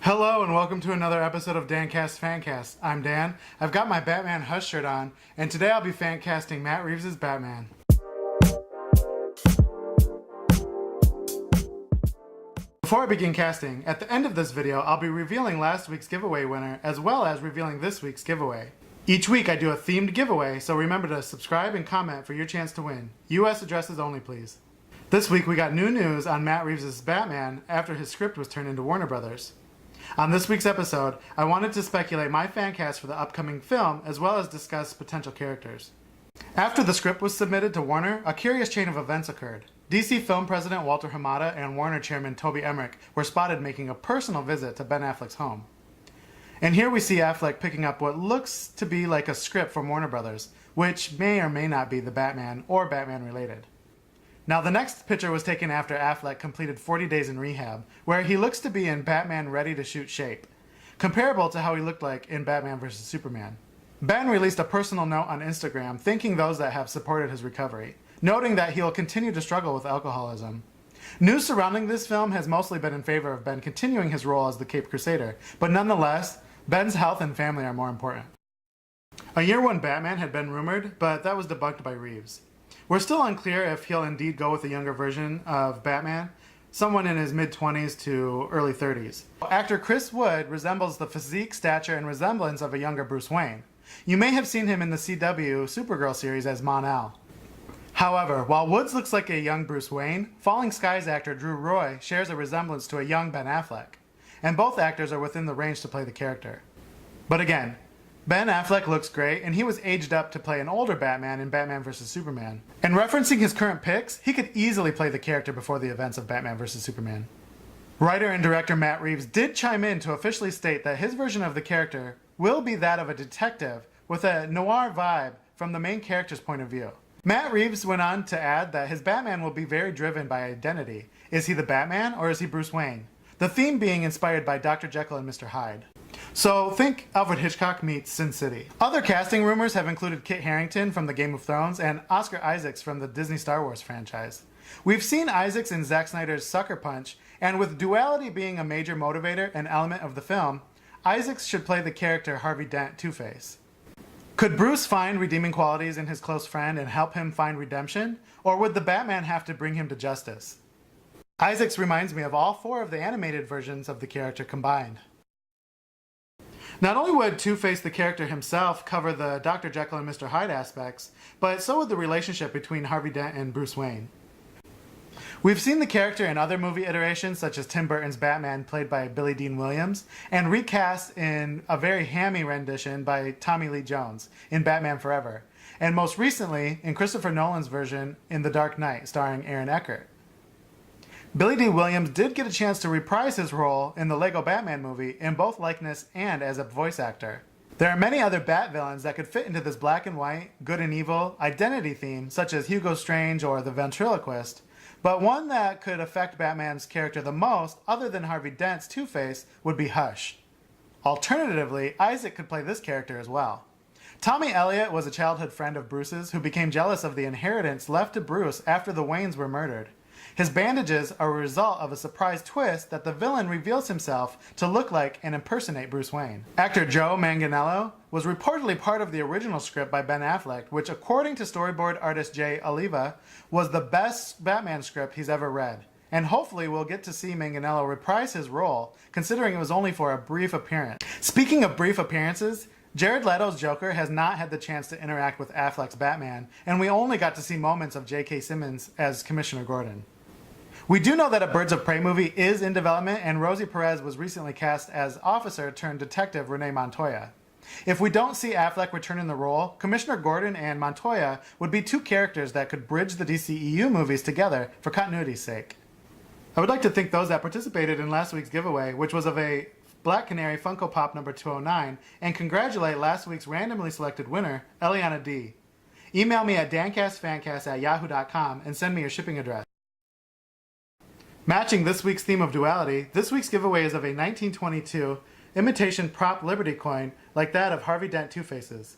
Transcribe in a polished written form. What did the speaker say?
Hello and welcome to another episode of Fancast Fancast. I'm Dan. I've got my Batman Hush shirt on, and today I'll be fancasting Matt Reeves' Batman. Before I begin casting, at the end of this video, I'll be revealing last week's giveaway winner, as well as revealing this week's giveaway. Each week I do a themed giveaway, so remember to subscribe and comment for your chance to win. US addresses only, please. This week we got new news on Matt Reeves' Batman after his script was turned into Warner Brothers. On this week's episode, I wanted to speculate my fan cast for the upcoming film, as well as discuss potential characters. After the script was submitted to Warner, a curious chain of events occurred. DC Film President Walter Hamada and Warner Chairman Toby Emmerich were spotted making a personal visit to Ben Affleck's home. And here we see Affleck picking up what looks to be like a script from Warner Brothers, which may or may not be the Batman or Batman related. Now, the next picture was taken after Affleck completed 40 days in rehab, where he looks to be in Batman ready-to-shoot shape, comparable to how he looked like in Batman vs. Superman. Ben released a personal note on Instagram thanking those that have supported his recovery, noting that he'll continue to struggle with alcoholism. News surrounding this film has mostly been in favor of Ben continuing his role as the Caped Crusader, but nonetheless, Ben's health and family are more important. A year one Batman had been rumored, but that was debunked by Reeves. We're still unclear if he'll indeed go with a younger version of Batman, someone in his mid-20s to early 30s. Actor Chris Wood resembles the physique, stature, and resemblance of a younger Bruce Wayne. You may have seen him in the CW Supergirl series as Mon-El. However, while Woods looks like a young Bruce Wayne, Falling Skies actor Drew Roy shares a resemblance to a young Ben Affleck, and both actors are within the range to play the character. But again, Ben Affleck looks great, and he was aged up to play an older Batman in Batman vs. Superman. And referencing his current picks, he could easily play the character before the events of Batman vs. Superman. Writer and director Matt Reeves did chime in to officially state that his version of the character will be that of a detective with a noir vibe from the main character's point of view. Matt Reeves went on to add that his Batman will be very driven by identity. Is he the Batman or is he Bruce Wayne? The theme being inspired by Dr. Jekyll and Mr. Hyde. So think Alfred Hitchcock meets Sin City. Other casting rumors have included Kit Harington from the Game of Thrones and Oscar Isaacs from the Disney Star Wars franchise. We've seen Isaacs in Zack Snyder's Sucker Punch, and with duality being a major motivator and element of the film, Isaacs should play the character Harvey Dent Two-Face. Could Bruce find redeeming qualities in his close friend and help him find redemption, or would the Batman have to bring him to justice? Isaacs reminds me of all four of the animated versions of the character combined. Not only would Two-Face the character himself cover the Dr. Jekyll and Mr. Hyde aspects, but so would the relationship between Harvey Dent and Bruce Wayne. We've seen the character in other movie iterations, such as Tim Burton's Batman played by Billy Dean Williams, and recast in a very hammy rendition by Tommy Lee Jones in Batman Forever, and most recently in Christopher Nolan's version in The Dark Knight starring Aaron Eckhart. Billy D. Williams did get a chance to reprise his role in the Lego Batman movie in both likeness and as a voice actor. There are many other Bat villains that could fit into this black and white, good and evil identity theme, such as Hugo Strange or the Ventriloquist, but one that could affect Batman's character the most, other than Harvey Dent's Two-Face, would be Hush. Alternatively, Isaac could play this character as well. Tommy Elliott was a childhood friend of Bruce's who became jealous of the inheritance left to Bruce after the Waynes were murdered. His bandages are a result of a surprise twist that the villain reveals himself to look like and impersonate Bruce Wayne. Actor Joe Manganiello was reportedly part of the original script by Ben Affleck, which according to storyboard artist Jay Oliva, was the best Batman script he's ever read. And hopefully we'll get to see Manganiello reprise his role, considering it was only for a brief appearance. Speaking of brief appearances, Jared Leto's Joker has not had the chance to interact with Affleck's Batman, and we only got to see moments of J.K. Simmons as Commissioner Gordon. We do know that a Birds of Prey movie is in development, and Rosie Perez was recently cast as officer turned detective Renee Montoya. If we don't see Affleck return in the role, Commissioner Gordon and Montoya would be two characters that could bridge the DCEU movies together for continuity's sake. I would like to thank those that participated in last week's giveaway, which was of a Black Canary Funko Pop number 209, and congratulate last week's randomly selected winner, Eliana D. Email me at dancastfancast@yahoo.com and send me your shipping address. Matching this week's theme of duality, this week's giveaway is of a 1922 imitation prop Liberty coin like that of Harvey Dent Two-Faces.